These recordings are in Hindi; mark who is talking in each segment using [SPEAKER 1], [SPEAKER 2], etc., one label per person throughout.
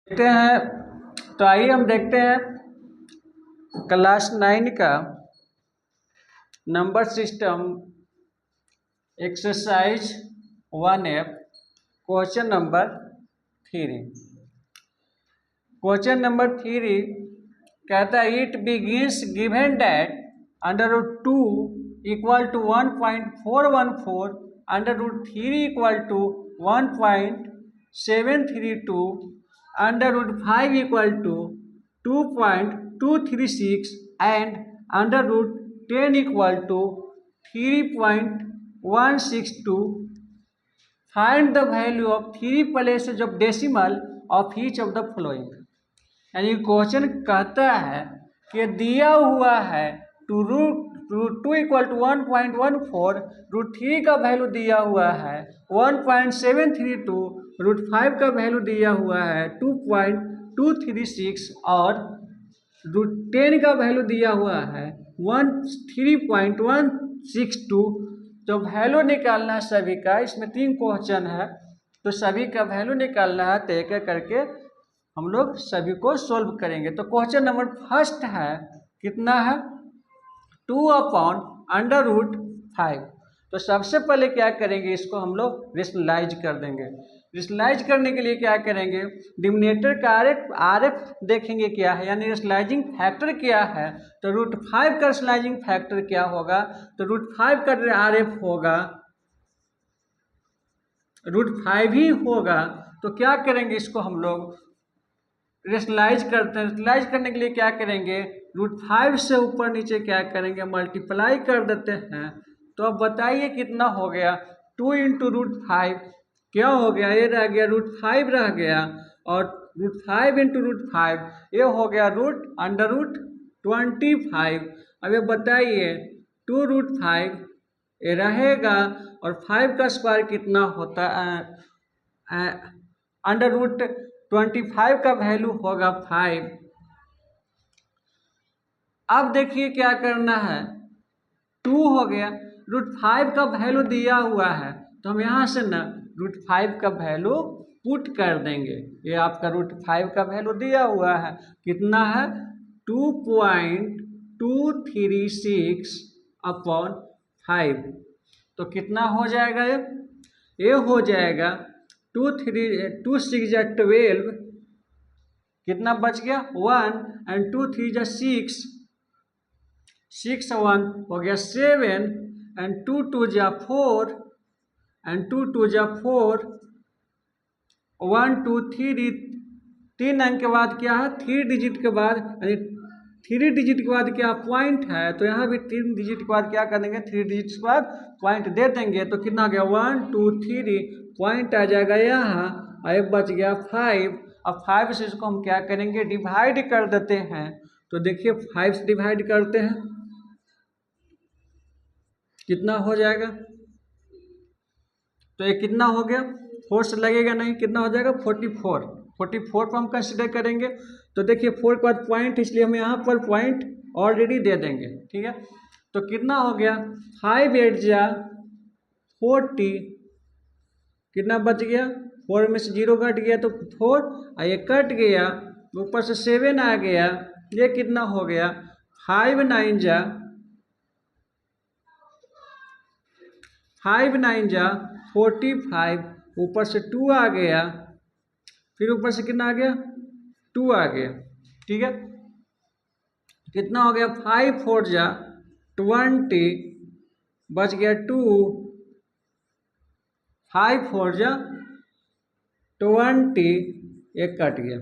[SPEAKER 1] देखते हैं। तो आइए हम देखते हैं क्लास 9 का number system exercise 1F question number 3। Question number 3 कहता है it begins given that √2 equal to 1.414 √3 equal to 1.732 √5 equal to 2.236 and √10 equal to 3.162। Find the value of 3 places of decimal of each of the following. यानी क्वेश्चन कहता है कि दिया हुआ है √2 इक्वल टू 1.14, √3 का वैल्यू दिया हुआ है 1.732, √5 का वैल्यू दिया हुआ है 2.236 और √10 का वैल्यू दिया हुआ है 3.162। तो वैल्यू निकालना है सभी का। इसमें 3 क्वेश्चन है तो सभी का वैल्यू निकालना है। तो एक एक करके हम लोग सभी को सोल्व करेंगे। तो क्वेश्चन नंबर फर्स्ट है, कितना है 2/√5। तो सबसे पहले क्या करेंगे, इसको हम लोग रेशनलाइज कर देंगे। रेशनलाइज करने के लिए क्या करेंगे, डिनोमिनेटर का आरएफ देखेंगे क्या है, यानी रेशनलाइजिंग फैक्टर क्या है। तो √5 का रेशनलाइजिंग फैक्टर क्या होगा, तो √5 का आरएफ होगा √5 ही होगा। तो क्या करेंगे, इसको हम लोग रेशनलाइज करते हैं। रेशनलाइज करने के लिए क्या करेंगे, √5 से ऊपर नीचे क्या करेंगे, मल्टीप्लाई कर देते हैं। तो अब बताइए कितना हो गया, 2 × √5 क्या हो गया, ये रह गया √5 रह गया, और √5 × √5 ये हो गया √25। अब ये बताइए 2 √5 ये रहेगा और 5 का स्क्वायर कितना होता है, √25 का वैल्यू होगा 5। अब देखिए क्या करना है, 2 हो गया, √5 का वैल्यू दिया हुआ है तो हम यहाँ से ना √5 का वैल्यू पुट कर देंगे। ये आपका √5 का वैल्यू दिया हुआ है, कितना है 2.236/5। तो कितना हो जाएगा, ये हो जाएगा 2 6 12, कितना बच गया 1 और 2 3 6, 6 1 हो गया 7 और 2 2 4 और 2 2 4, 1 2 3, 3 अंक के बाद क्या है 3 डिजिट के बाद, यानी 3 डिजिट के बाद क्या पॉइंट है, तो यहाँ भी 3 डिजिट के बाद क्या कर देंगे, 3 डिजिट के बाद पॉइंट दे देंगे। तो कितना हो गया 1 2 3 पॉइंट आ जाएगा यहाँ, और बच गया 5। अब 5 से इसको हम क्या करेंगे, डिवाइड कर देते हैं। तो देखिए 5 से डिवाइड करते हैं, कितना हो जाएगा, तो ये कितना हो गया 4 से लगेगा नहीं, कितना हो जाएगा 44। 44 को हम कंसिडर करेंगे। तो देखिए 4 के बाद पॉइंट, इसलिए हम यहाँ पर पॉइंट ऑलरेडी दे देंगे, ठीक है। तो कितना हो गया 5 8 जा 40, कितना बच गया 4 में से 0 कट गया तो 4, और ये कट गया, ऊपर से 7 आ गया, ये कितना हो गया 5 9 जा 45, ऊपर से 2 आ गया, फिर ऊपर से कितना आ गया 2 आ गया, ठीक है। कितना हो गया 5 4 जा 20, बच गया 2, 5 4 जा 20, एक कट गया।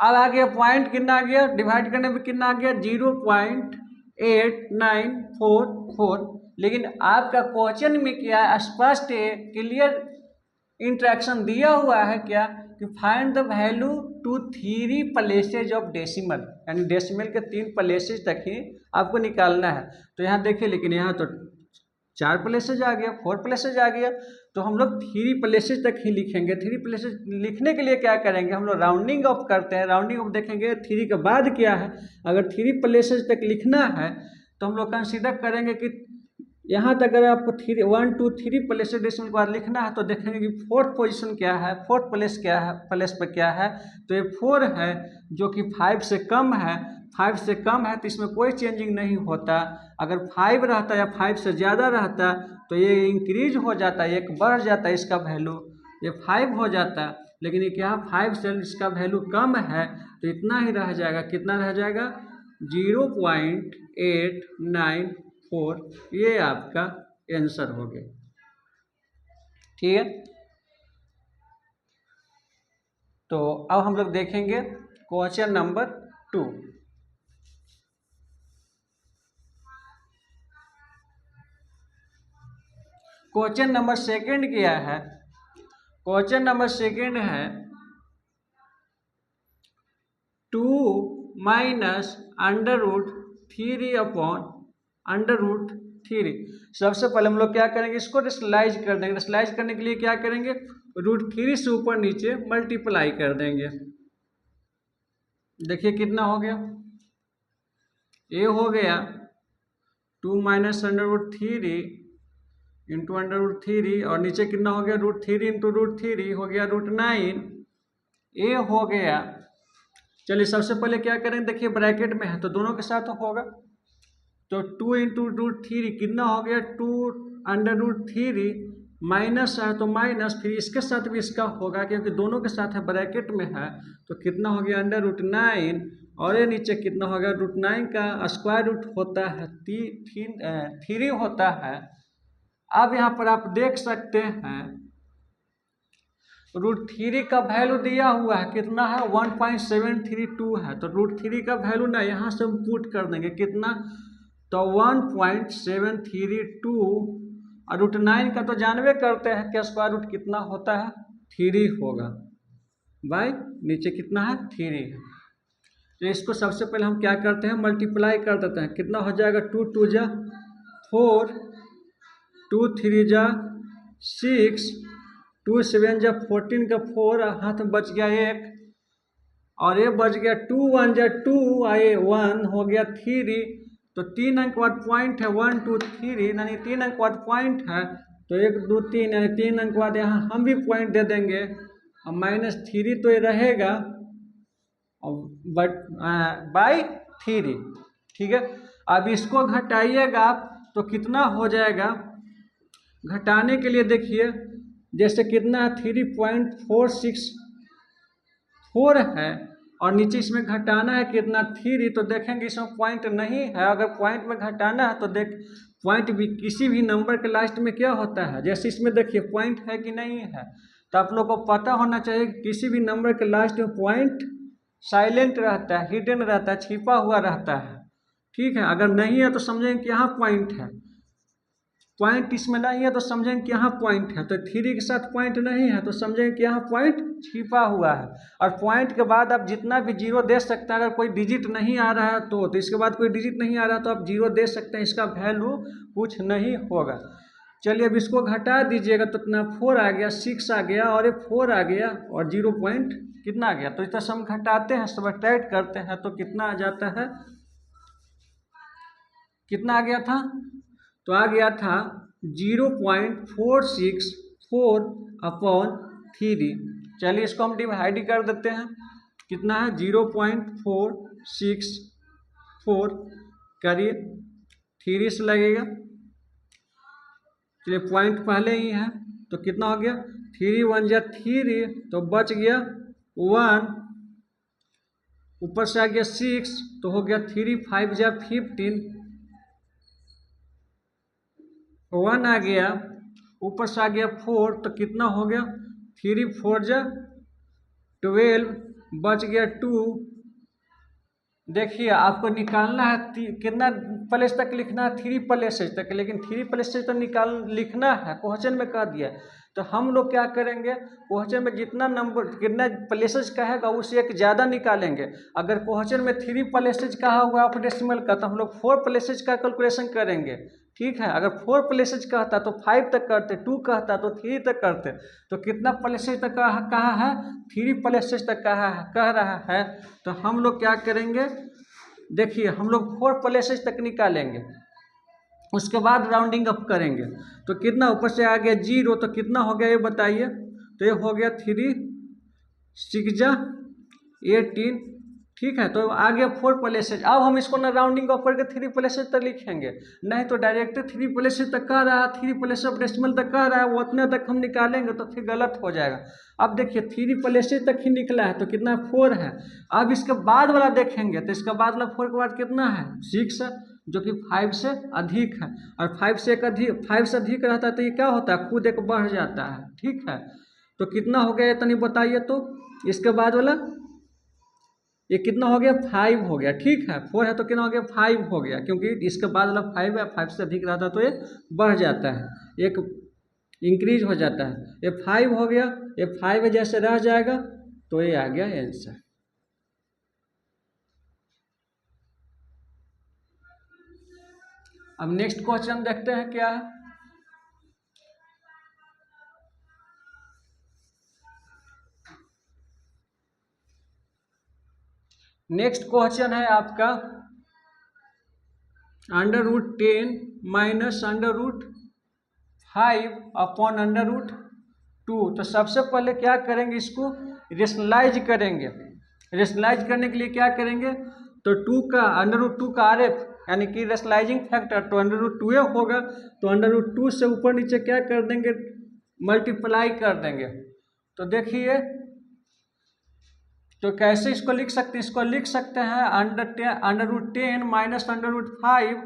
[SPEAKER 1] अब आ गया पॉइंट, कितना आ गया डिवाइड करने में कितना आ गया 0.8944। लेकिन आपका क्वेश्चन में क्या स्पष्ट क्लियर इंट्रैक्शन दिया हुआ है क्या, कि find the value to 3 places of decimal, यानी डेसिमल के 3 प्लेसेज तक ही आपको निकालना है। तो यहाँ देखिए, लेकिन यहाँ तो 4 प्लेसेज आ गया, 4 प्लेसेज आ गया, तो हम लोग 3 प्लेसेज तक ही लिखेंगे। 3 प्लेसेज लिखने के लिए क्या करेंगे, हम लोग राउंडिंग ऑफ करते हैं। राउंडिंग ऑफ देखेंगे 3 के बाद क्या है, अगर 3 प्लेसेज तक लिखना है तो हम लोग कंसीडर करेंगे कि यहाँ तक अगर आपको 1 2 3 प्लेसेस डेसिमल के बाद लिखना है तो देखेंगे कि फोर्थ पोजीशन क्या है, फोर्थ प्लेस क्या है, प्लेस पर क्या है, तो ये 4 है जो कि 5 से कम है। 5 से कम है तो इसमें कोई चेंजिंग नहीं होता। अगर 5 रहता या 5 से ज़्यादा रहता तो ये इंक्रीज हो जाता, एक बढ़ जाता इसका वैल्यू, ये 5 हो जाता। लेकिन ये क्या 5 से इसका वैल्यू कम है तो इतना ही रह जाएगा। कितना रह जाएगा 0.894। ये आपका आंसर हो गया। ठीक है, तो अब हम लोग देखेंगे question number 2। Question number second क्या है? क्वेश्चन नंबर सेकंड है 2 माइनस √3/√3। सबसे पहले हम लोग क्या करेंगे, इसको रेशनलाइज कर देंगे। रेशनलाइज करने के लिए क्या करेंगे, √3 से ऊपर नीचे मल्टीप्लाई कर देंगे। देखिए कितना हो गया, ये हो गया 2 माइनस √3 इंटू √3 और नीचे कितना हो गया √3 इंटू √3 हो गया √9। ये हो गया। चलिए सबसे पहले क्या करेंगे, देखिए ब्रैकेट में है तो दोनों के साथ होगा, तो 2 इंटू √3 कितना हो गया 2√3 माइनस है तो माइनस, फिर इसके साथ भी इसका होगा क्योंकि दोनों के साथ है, ब्रैकेट में है, तो कितना हो गया √9 और ये नीचे कितना हो गया √9 का स्क्वायर रूट होता है 3 होता है। अब यहाँ पर आप देख सकते हैं √3 का वैल्यू दिया हुआ है, कितना है 1.732 है, तो √3 का वैल्यू ना यहाँ से हम पुट कर देंगे कितना, तो 1.732 और √9 का तो जानवे करते हैं कि स्क्वायर रूट कितना होता है 3 होगा, बाय नीचे कितना है 3 है। तो इसको सबसे पहले हम क्या करते हैं मल्टीप्लाई कर देते हैं, कितना हो जाएगा 2 2 जा 4, 2 3 जा 6, 2 7 जा 14 का 4 हाथ में बच गया 1 और ये बच गया 2 1 जा 2 आए 1 हो गया 3, तो 3 अंक बाद पॉइंट है 1 2 3 यानी 3 अंक बाद पॉइंट है, तो 1 2 3 यानी 3 अंक बाद यहाँ हम भी पॉइंट दे देंगे और -3 तो ये रहेगा बट बाई 3। ठीक है, अब इसको घटाइएगा आप तो कितना हो जाएगा, घटाने के लिए देखिए जैसे कितना है 3.464 है और नीचे इसमें घटाना है कितना 3, तो देखेंगे इसमें पॉइंट नहीं है। अगर पॉइंट में घटाना है तो देख पॉइंट भी किसी भी नंबर के लास्ट में क्या होता है, जैसे इसमें देखिए पॉइंट है कि नहीं है, तो आप लोग को पता होना चाहिए कि किसी भी नंबर के लास्ट में पॉइंट साइलेंट रहता है, हिडन रहता है, छिपा हुआ रहता है। ठीक है, अगर नहीं है तो समझेंगे कि यहाँ पॉइंट है, पॉइंट इसमें नहीं है तो समझेंगे कि यहाँ पॉइंट है, तो 3 के साथ पॉइंट नहीं है तो समझेंगे कि यहाँ पॉइंट छिपा हुआ है। और पॉइंट के बाद आप जितना भी जीरो दे सकते हैं, अगर कोई डिजिट नहीं आ रहा है तो इसके बाद कोई डिजिट नहीं आ रहा तो आप जीरो दे सकते हैं, इसका वैल्यू कुछ नहीं होगा। चलिए अब इसको घटा दीजिएगा तो इतना 4 आ गया, 6 आ गया और ये 4 आ गया और 0 पॉइंट कितना आ गया, तो इस तरह से हम घटाते हैं सबट्रैक्ट करते हैं तो कितना आ जाता है, कितना आ गया था, तो आ गया था 0.464/3। चलिए इसको हम डिवाइड कर देते हैं, कितना है 0.464 करिए 3 से लगेगा, चलिए पॉइंट पहले ही है तो कितना हो गया 3 1 जा 3 तो बच गया 1, ऊपर से आ गया 6 तो हो गया 3 5 जा 15, 1 आ गया, ऊपर से आ गया 4 तो कितना हो गया 3 4 जा 12, बच गया 2। देखिए आपको निकालना है कितना प्लेस तक लिखना है 3 प्लेसेज तक, लेकिन 3 प्लेसेज तो लिखना है, क्वेश्चन में कह दिया। तो हम लोग क्या करेंगे, क्वेश्चन में जितना नंबर कितना प्लेसेज कहेगा उससे एक ज़्यादा निकालेंगे। अगर क्वेश्चन में 3 प्लेसेज कहा हुआ ऑफ डेसिमल का तो हम लोग 4 प्लेसेज का कैलकुलेशन करेंगे। ठीक है, अगर 4 प्लेसेज कहता तो 5 तक करते, 2 कहता तो 3 तक करते, तो कितना प्लेसेज तक कहा है 3 प्लेसेज तक कह रहा है, तो हम लोग क्या करेंगे, देखिए हम लोग 4 प्लेसेज तक निकालेंगे, उसके बाद राउंडिंग अप करेंगे तो कितना ऊपर से आ गया 0, तो कितना हो गया ये बताइए। तो ये हो गया 3 6 18, ठीक है। तो आ गया 4 प्लेसेज। अब हम इसको ना राउंडिंग ऑफ करके 3 प्लेसेज तक लिखेंगे, नहीं तो डायरेक्ट 3 प्लेसेज तक कह रहा है, 3 प्लेस ऑफ डेसिमल तक कह रहा है, वो उतने तक हम निकालेंगे तो फिर गलत हो जाएगा। अब देखिए 3 प्लेसेज तक ही निकला है तो कितना 4 है। अब इसके बाद वाला देखेंगे तो इसका बाद वाला 4 के बाद कितना है 6 है, जो कि 5 से अधिक है। और 5 से अधिक रहता है तो ये क्या होता है, खुद एक बढ़ जाता है, ठीक है। तो कितना हो गया तनी बताइए। तो इसके बाद वाला ये कितना हो गया 5 हो गया, ठीक है। 4 है तो कितना हो गया 5 हो गया, क्योंकि इसके बाद वाला 5 है, 5 से अधिक रहता है तो ये बढ़ जाता है, एक इंक्रीज हो जाता है। ये 5 हो गया, ये 5 जैसे रह जाएगा तो ये आ गया आंसर। अब नेक्स्ट क्वेश्चन देखते हैं क्या है। नेक्स्ट क्वेश्चन है आपका √10 माइनस √5 अपॉन √2। तो सबसे पहले क्या करेंगे, इसको रेशनलाइज करेंगे। रेशनलाइज करने के लिए क्या करेंगे, तो 2 का √2 का RF यानी कि रेशनलाइजिंग फैक्टर तो √2 होगा। तो √2 से ऊपर नीचे क्या कर देंगे, मल्टीप्लाई कर देंगे। तो देखिए तो कैसे इसको लिख सकते हैं, इसको लिख सकते हैं √10 माइनस √5।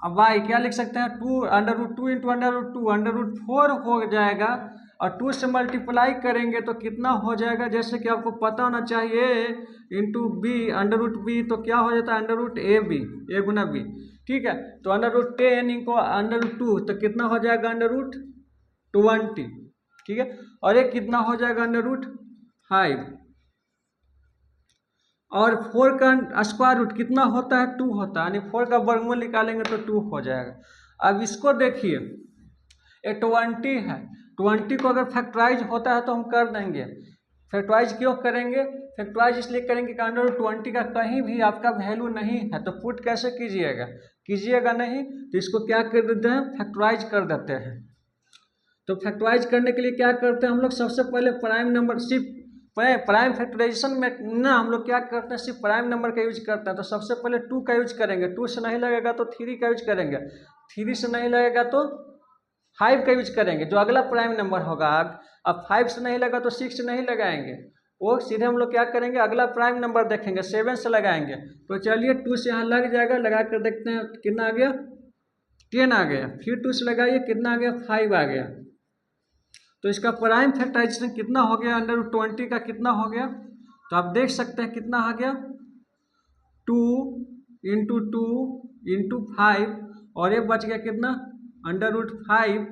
[SPEAKER 1] अब वाई क्या लिख सकते हैं, √2 इंटू √4 हो जाएगा। और 2 से मल्टीप्लाई करेंगे तो कितना हो जाएगा, जैसे कि आपको पता होना चाहिए इंटू बी √b, तो क्या हो जाता है √ab, a गुना b, ठीक है। तो √10 इंटू √2 तो कितना हो जाएगा √20, ठीक है। और ये कितना हो जाएगा √5। और 4 का स्क्वायर रूट कितना होता है 2 होता है, यानी 4 का वर्गमूल निकालेंगे तो 2 हो जाएगा। अब इसको देखिए ये 20 है, 20 को अगर फैक्टराइज होता है तो हम कर देंगे। फैक्टराइज क्यों करेंगे, फैक्टराइज इसलिए करेंगे कि √20 का कहीं भी आपका वैल्यू नहीं है तो पुट कैसे कीजिएगा नहीं, तो इसको क्या कर देते हैं, फैक्टराइज कर देते हैं। तो फैक्टराइज करने के लिए क्या करते हैं हम लोग, सबसे पहले प्राइम नंबर, सिर्फ प्राइम फैक्टराइजेशन में ना हम लोग क्या करते हैं, सिर्फ प्राइम नंबर का यूज करते हैं। तो सबसे पहले 2 का यूज करेंगे, 2 से नहीं लगेगा तो 3 का यूज करेंगे, 3 से नहीं लगेगा तो 5 का यूज करेंगे, जो अगला प्राइम नंबर होगा। अब 5 से नहीं लगा तो 6 से नहीं लगाएंगे, वो सीधे हम लोग क्या करेंगे, अगला प्राइम नंबर देखेंगे 7 से लगाएंगे। तो चलिए 2 से यहाँ लग जाएगा, लगा कर देखते हैं कितना आ गया 10 आ गया। फिर 2 से लगाइए कितना आ गया 5 आ गया। तो इसका प्राइम फैक्टराइजेशन कितना हो गया, √20 का कितना हो गया, तो आप देख सकते हैं कितना आ गया 2 इंटू 2 इंटू 5, और ये बच गया कितना √5,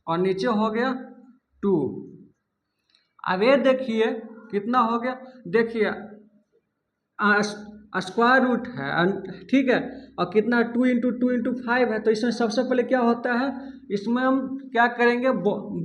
[SPEAKER 1] और नीचे हो गया 2। अब ये देखिए कितना हो गया, देखिए स्क्वायर रूट है, ठीक है। और कितना 2 इंटू 2 इंटू 5 है। तो इसमें सबसे पहले क्या होता है, इसमें हम क्या करेंगे,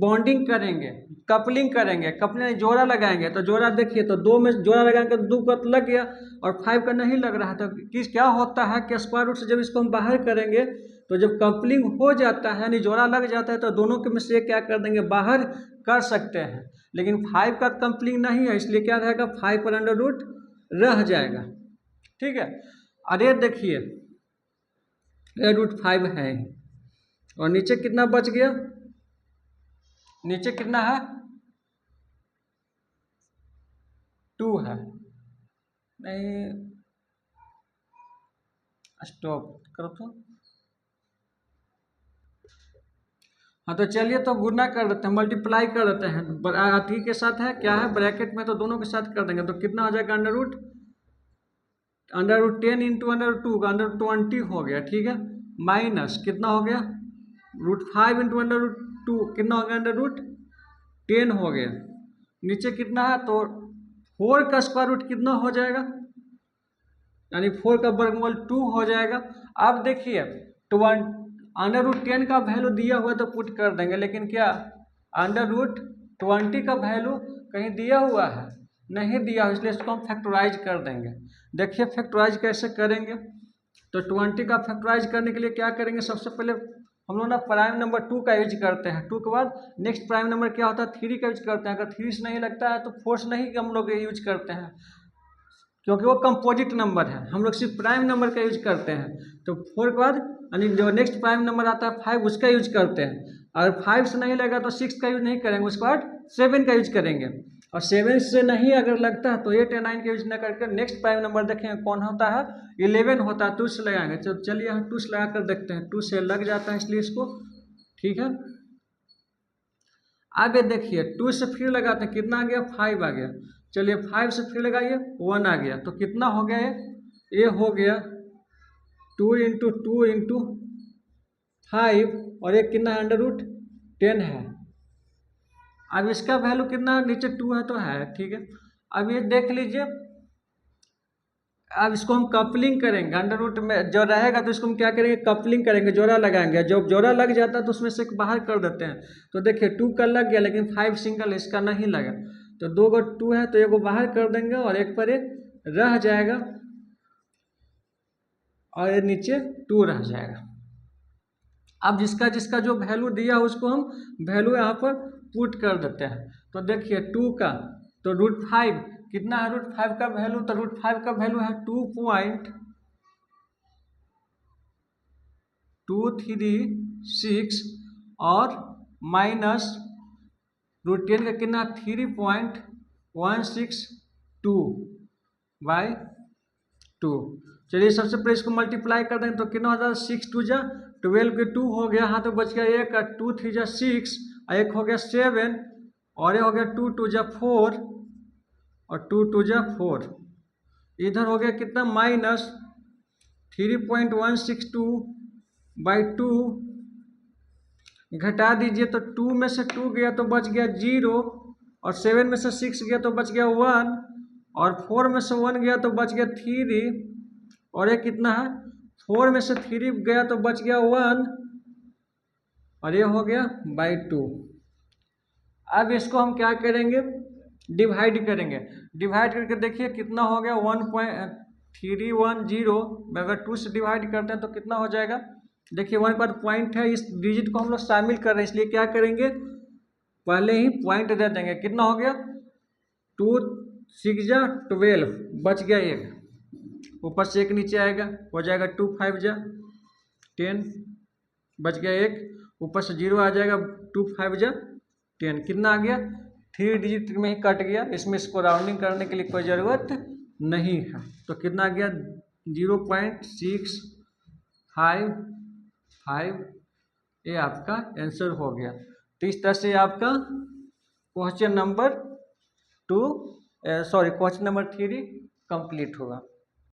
[SPEAKER 1] बॉन्डिंग करेंगे, कपलिंग करेंगे, कपलिंग जोड़ा लगाएंगे। तो जोड़ा देखिए तो 2 में जोड़ा लगाएंगे तो 2 का तो लग गया और 5 का नहीं लग रहा। तो क्या होता है कि स्क्वायर रूट से जब इसको हम बाहर करेंगे तो जब कपलिंग हो जाता है यानी जोड़ा लग जाता है तो दोनों के में से क्या कर देंगे, बाहर कर सकते हैं। लेकिन 5 का कपलिंग नहीं है, इसलिए क्या रहेगा 5 पर √ रह जाएगा, ठीक है। अरे देखिए ये √5 है और नीचे कितना बच गया, नीचे कितना है 2 है, नहीं स्टॉप करो तो। हाँ तो चलिए तो गुना कर देते हैं, मल्टीप्लाई कर देते हैं, अथी के साथ है क्या है ब्रैकेट में, तो दोनों के साथ कर देंगे। तो कितना हो जाएगा √10 इंटू √2 का √20 हो गया, ठीक है। माइनस कितना हो गया √5 इंटू √2 कितना हो गया √10 हो गया। नीचे कितना है तो 4 का स्क्वायर रूट कितना हो जाएगा, यानी 4 का वर्गमूल 2 हो जाएगा। अब देखिए √10 का वैल्यू दिया हुआ तो पुट कर देंगे, लेकिन क्या √20 का वैल्यू कहीं दिया हुआ है, नहीं दिया, इसलिए इसको हम फैक्टराइज कर देंगे। देखिए फैक्टराइज कैसे करेंगे। तो 20 का फैक्टराइज करने के लिए क्या करेंगे, सबसे पहले हम लोग ना प्राइम नंबर 2 का यूज करते हैं। 2 के बाद नेक्स्ट प्राइम नंबर क्या होता है, 3 का यूज करते हैं। अगर 3 से नहीं लगता है तो 4 से नहीं हम लोग यूज करते हैं, क्योंकि वो कंपोजिट नंबर है। हम लोग सिर्फ प्राइम नंबर का यूज करते हैं। तो 4 के बाद यानी जो नेक्स्ट प्राइम नंबर आता है 5, उसका यूज करते हैं। अगर 5 से नहीं लगा तो 6 का यूज नहीं करेंगे, उसके बाद 7 का यूज करेंगे। और 7 से नहीं अगर लगता है तो 8 या 9 का यूज न करके नेक्स्ट प्राइम नंबर देखेंगे कौन होता है, 11 होता है, 2 से लगाएंगे। चलिए यहाँ 2 से लगा कर देखते हैं। 2 से लग जाता है इसलिए इसको, ठीक है। आगे देखिए 2 से फिर लगाते हैं, कितना आ गया, 5 आ गया। चलिए 5 से फिर लगाइए, 1 आ गया। तो कितना हो गया ये हो गया 2 इंटू 2 इंटू 5, और एक कितना √10 है। अब इसका वैल्यू कितना है, नीचे 2 है तो है, ठीक है। अब ये देख लीजिए, अब इसको हम कपलिंग करेंगे। अंडर रूट में जो रहेगा तो इसको हम क्या करेंगे, कपलिंग करेंगे, जोड़ा लगाएंगे। जब जोड़ा लग जाता है तो उसमें से एक बाहर कर देते हैं। तो देखिए 2 का लग गया, लेकिन 5 सिंगल इसका नहीं लगा। तो 2 को 2 है तो एक को बाहर कर देंगे और एक पर एक रह जाएगा, और ये नीचे 2 रह जाएगा। अब जिसका जिसका जो वैल्यू दिया उसको हम वैल्यू यहाँ पर पुट कर देते हैं। तो देखिए 2 का तो √5 कितना है, √5 का वैल्यू, तो √5 का वैल्यू है 2.236 और माइनस √10 का कितना 3.162/2। चलिए सबसे पहले इसको मल्टीप्लाई कर देंगे तो कितना हो जाएगा, 6 2 जा 12 के 2 हो गया, हाँ तो बच गया एक, 2 3 जा 6, एक हो गया 7, और ये हो गया 2 2 जा 4, और 2 2 जा 4। इधर हो गया कितना, माइनस 3.162/2। घटा दीजिए तो 2 में से 2 गया तो बच गया 0, और 7 में से 6 गया तो बच गया 1, और 4 में से 1 गया तो बच गया 3, और ये कितना है, 4 में से 3 गया तो बच गया 1, और ये हो गया /2। अब इसको हम क्या करेंगे, डिवाइड करेंगे। डिवाइड करके देखिए कितना हो गया, 1.310। अगर 2 से डिवाइड करते हैं तो कितना हो जाएगा, देखिए 1 पर पॉइंट है, इस डिजिट को हम लोग शामिल कर रहे हैं, इसलिए क्या करेंगे, पहले ही पॉइंट दे देंगे। कितना हो गया, 2 6 जा 12, बच गया एक, ऊपर से एक नीचे आएगा, हो जाएगा 2 5 जा 10, बच गया एक, ऊपर से 0 आ जाएगा, 2 5 जा 10, कितना आ गया, 3 डिजिट में ही कट गया। इसमें इसको राउंडिंग करने के लिए कोई ज़रूरत नहीं है। तो कितना आ गया, 0.655, ये आपका आंसर हो गया। तो इस तरह से आपका क्वेश्चन नंबर 3 कंप्लीट होगा।